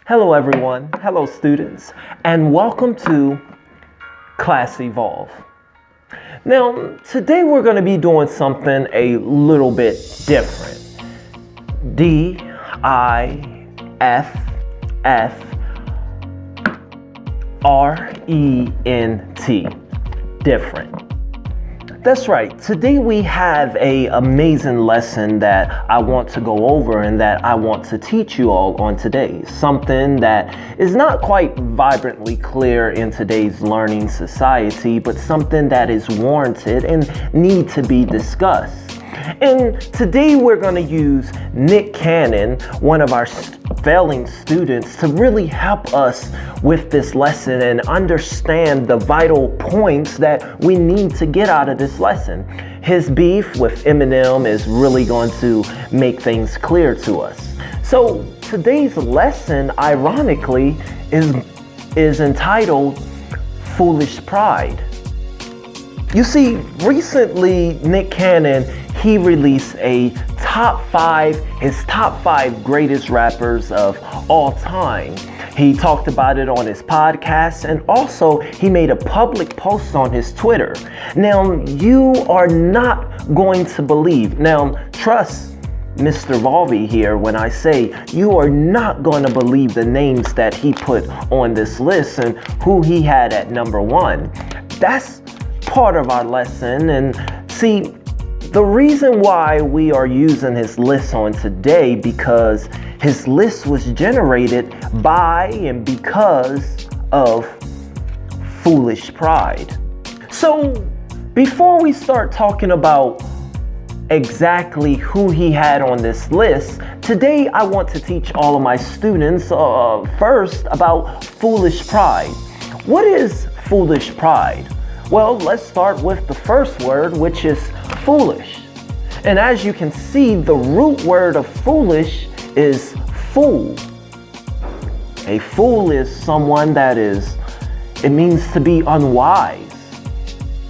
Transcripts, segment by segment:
Hello everyone, hello students, and welcome to Class Evolve. Now, today we're going to be doing something a little bit different. D-I-F-F-R-E-N-T. Different. That's right. Today we have an amazing lesson that I want to go over and that I want to teach you all on today. Something that is not quite vibrantly clear in today's learning society, but something that is warranted and need to be discussed. And today we're going to use Nick Cannon, one of our failing students, to really help us with this lesson and understand the vital points that we need to get out of this lesson. His beef with Eminem is really going to make things clear to us. So today's lesson, ironically, is entitled Foolish Pride. You see, recently Nick Cannon, he released his top five greatest rappers of all time. He talked about it on his podcast, and also he made a public post on his Twitter. Now, you are not going to believe. Now, trust Mr. Volvey here when I say you are not going to believe the names that he put on this list and who he had at number one. That's part of our lesson. And see, the reason why we are using his list on today, because his list was generated by and because of foolish pride. So before we start talking about exactly who he had on this list, today I want to teach all of my students first about foolish pride. What is foolish pride? Well, let's start with the first word, which is foolish. And as you can see, the root word of foolish is fool. A fool is someone it means to be unwise.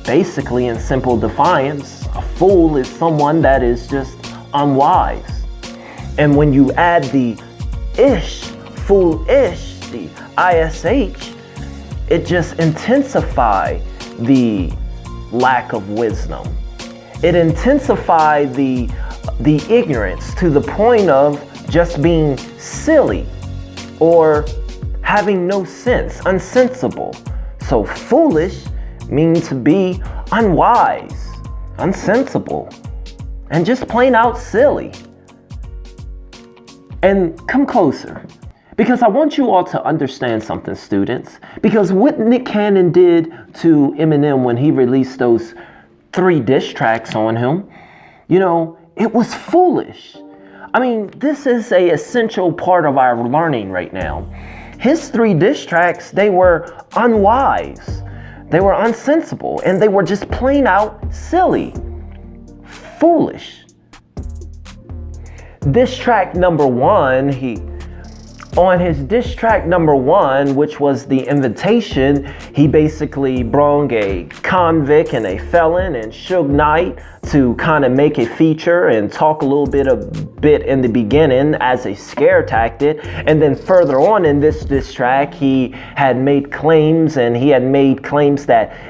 Basically, in simple defiance, a fool is someone that is just unwise. And when you add the ish, foolish, the ish, it just intensifies the lack of wisdom. It intensifies the ignorance to the point of just being silly or having no sense, unsensible. So foolish means to be unwise, unsensible, and just plain out silly. And come closer, because I want you all to understand something, students. Because what Nick Cannon did to Eminem when he released those 3 diss tracks on him, it was foolish. I mean, this is an essential part of our learning right now. His 3 diss tracks, they were unwise, they were unsensible, and they were just plain out silly, foolish. Diss track number 1, on his diss track number 1, which was The Invitation, he basically brung a convict and a felon and Suge Knight to kind of make a feature and talk a little bit in the beginning as a scare tactic. And then further on in this diss track, he had made claims that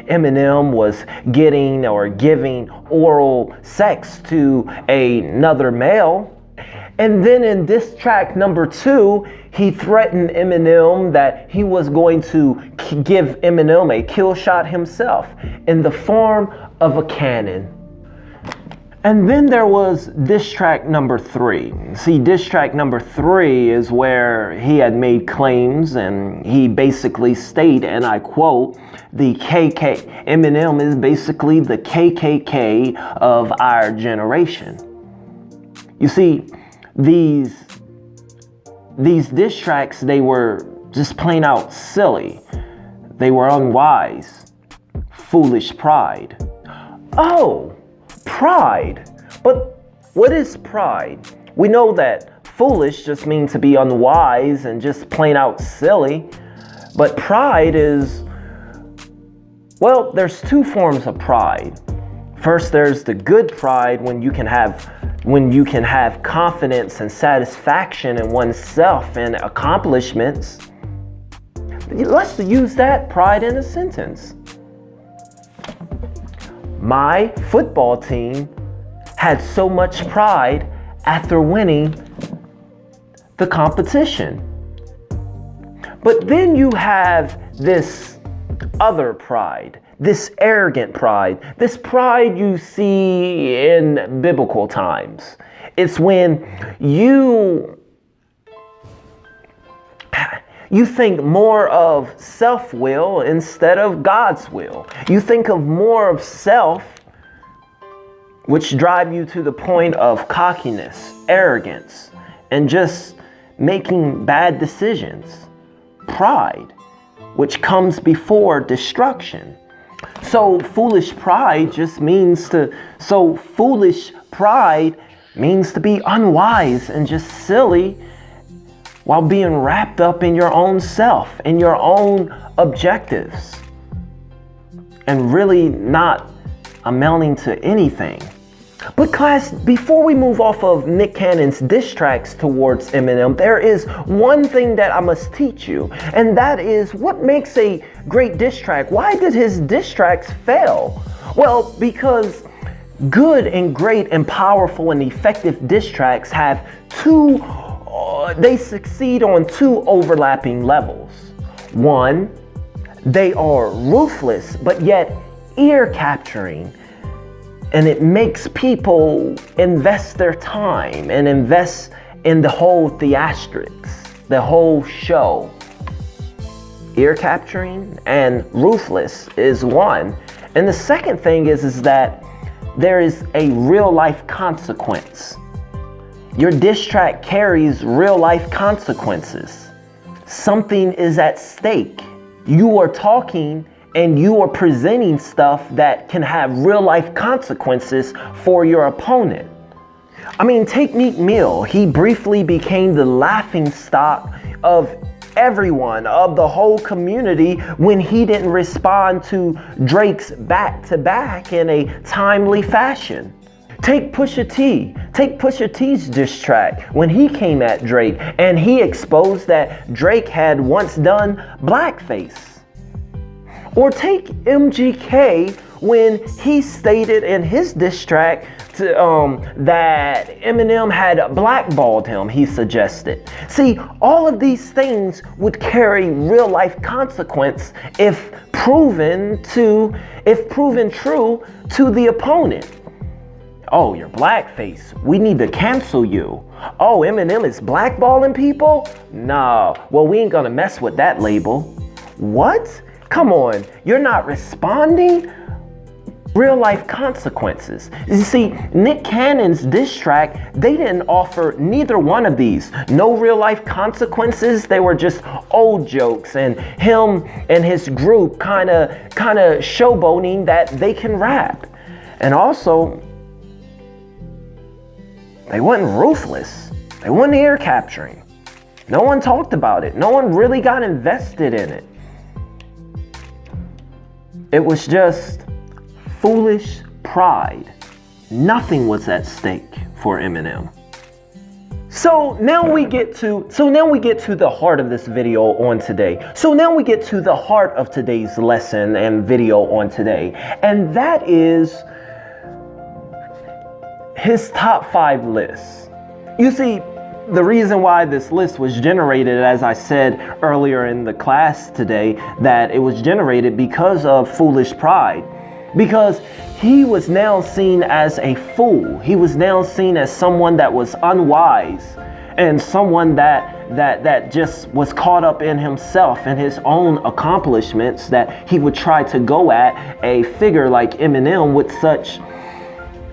Eminem was getting or giving oral sex to another male. And then in diss track number 2, he threatened Eminem that he was going to give Eminem a kill shot himself in the form of a cannon. And then there was diss track number 3. See, diss track number 3 is where he had made claims and he basically stated, and I quote, Eminem is basically the KKK of our generation. You see, these diss tracks, they were just plain out silly. They were unwise. Foolish pride. Oh, pride. But what is pride? We know that foolish just means to be unwise and just plain out silly. But pride is, well, there's 2 forms of pride. First, there's the good pride when you can have when you can have confidence and satisfaction in oneself and accomplishments. Let's use that pride in a sentence. My football team had so much pride after winning the competition. But then you have this other pride, this arrogant pride, this pride you see in biblical times. It's when you think more of self-will instead of God's will. You think of more of self, which drive you to the point of cockiness, arrogance, and just making bad decisions. Pride, which comes before destruction. So foolish pride means to be unwise and just silly, while being wrapped up in your own self and your own objectives, and really not amounting to anything. But class, before we move off of Nick Cannon's diss tracks towards Eminem, there is one thing that I must teach you, and that is what makes a great diss track. Why did his diss tracks fail? Well, because good and great and powerful and effective diss tracks have they succeed on two overlapping levels. One, they are ruthless, but yet ear-capturing. And it makes people invest their time and invest in the whole theatrics, the whole show. Ear-capturing and ruthless is one. And the second thing is that there is a real-life consequence. Your diss track carries real-life consequences. Something is at stake. You are talking and you are presenting stuff that can have real-life consequences for your opponent. I mean, take Meek Mill. He briefly became the laughingstock of everyone, of the whole community, when he didn't respond to Drake's back-to-back in a timely fashion. Take Pusha T. Take Pusha T's diss track when he came at Drake and he exposed that Drake had once done blackface. Or take MGK when he stated in his diss track that Eminem had blackballed him, he suggested. See, all of these things would carry real life consequence if proven true to the opponent. Oh, you're blackface. We need to cancel you. Oh, Eminem is blackballing people? No. Well, we ain't gonna mess with that label. What? Come on, you're not responding? Real life consequences. You see, Nick Cannon's diss track, they didn't offer neither one of these. No real life consequences. They were just old jokes and him and his group kind of showboating that they can rap. And also, they weren't ruthless. They weren't ear capturing. No one talked about it. No one really got invested in it. It was just foolish pride. Nothing was at stake for Eminem. So now we get to the heart of this video on today. So now we get to the heart of today's lesson and video on today. And that is his top 5 lists. You see, the reason why this list was generated, as I said earlier in the class today, that it was generated because of foolish pride. Because he was now seen as a fool. He was now seen as someone that was unwise and someone that just was caught up in himself and his own accomplishments, that he would try to go at a figure like Eminem with such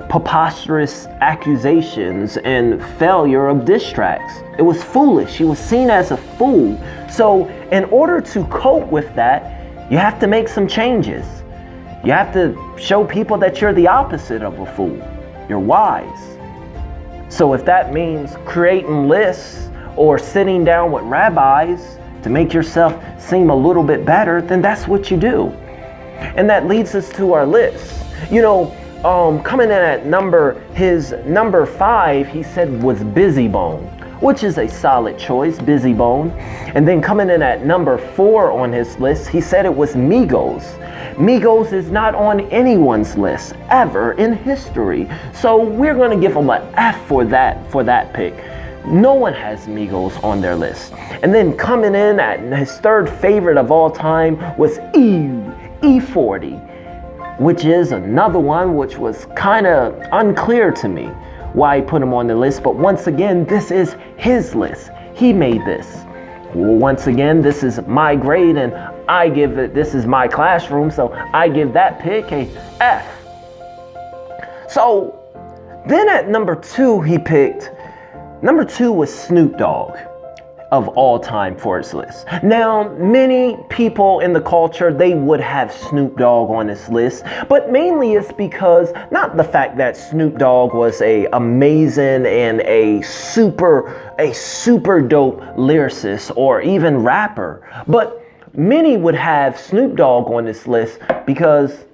preposterous accusations and failure of diss tracks. It was foolish. He was seen as a fool. So in order to cope with that, you have to make some changes. You have to show people that you're the opposite of a fool. You're wise. So if that means creating lists or sitting down with rabbis to make yourself seem a little bit better, then that's what you do. And that leads us to our list. You know, coming in at his number 5, he said was Busy Bone, which is a solid choice, Busy Bone. And then coming in at number 4 on his list, he said it was Migos. Migos is not on anyone's list ever in history. So we're going to give him an F for that pick. No one has Migos on their list. And then coming in at his 3rd favorite of all time was E40, which is another one which was kind of unclear to me why he put him on the list. But once again, this is his list. He made this. Well, once again, this is my grade and I give it, this is my classroom, so I give that pick a F. So then at number 2, number 2 was Snoop Dogg of all time for his list. Now, many people in the culture, they would have Snoop Dogg on this list, but mainly it's because not the fact that Snoop Dogg was a amazing and a super dope lyricist or even rapper, but many would have Snoop Dogg on this list because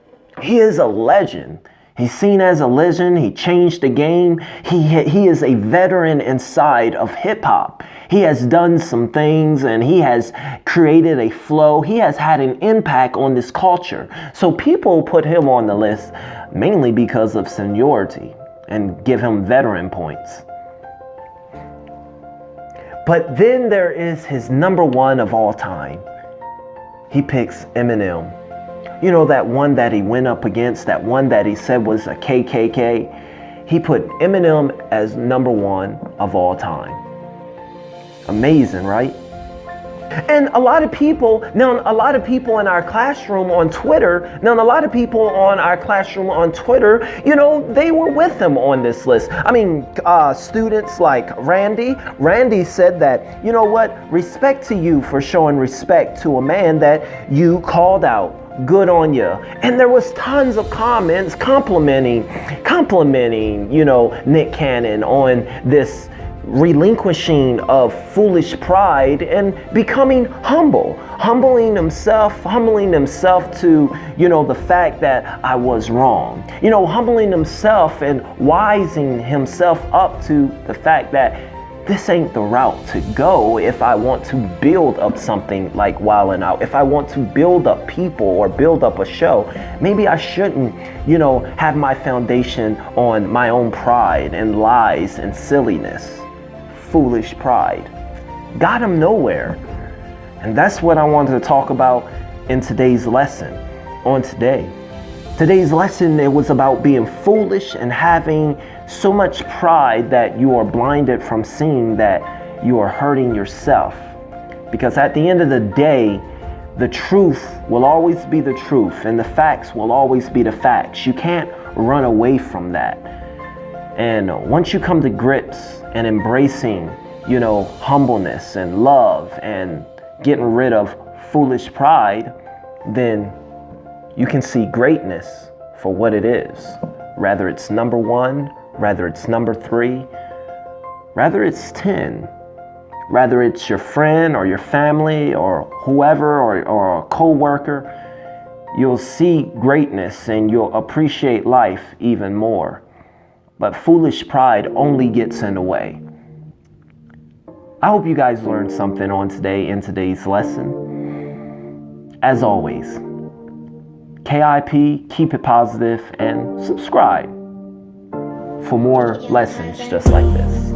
he is a legend. He's seen as a legend. He changed the game. He is a veteran inside of hip hop. He has done some things and he has created a flow. He has had an impact on this culture. So people put him on the list mainly because of seniority and give him veteran points. But then there is his number 1 of all time. He picks Eminem. You know, that one that he went up against, that one that he said was a KKK. He put Eminem as number 1 of all time. Amazing, right? And a lot of people in our classroom on Twitter, you know, they were with him on this list. I mean, students like Randy said that, you know what, respect to you for showing respect to a man that you called out. Good on you. And there was tons of comments complimenting, you know, Nick Cannon on this relinquishing of foolish pride and becoming humbling himself to, you know, the fact that I was wrong, you know, humbling himself and wising himself up to the fact that this ain't the route to go if I want to build up something like Wild 'N Out. If I want to build up people or build up a show, maybe I shouldn't, you know, have my foundation on my own pride and lies and silliness. Foolish pride got him nowhere. And that's what I wanted to talk about in today's lesson. Today's lesson, it was about being foolish and having so much pride that you are blinded from seeing that you are hurting yourself. Because at the end of the day, the truth will always be the truth and the facts will always be the facts. You can't run away from that. And once you come to grips and embracing, you know, humbleness and love and getting rid of foolish pride, then you can see greatness for what it is. Rather it's number 1, rather it's number 3, rather it's 10, rather it's your friend or your family or whoever or a co-worker, you'll see greatness and you'll appreciate life even more. But foolish pride only gets in the way. I hope you guys learned something in today's lesson. As always, KIP, keep it positive and subscribe for more lessons just like this.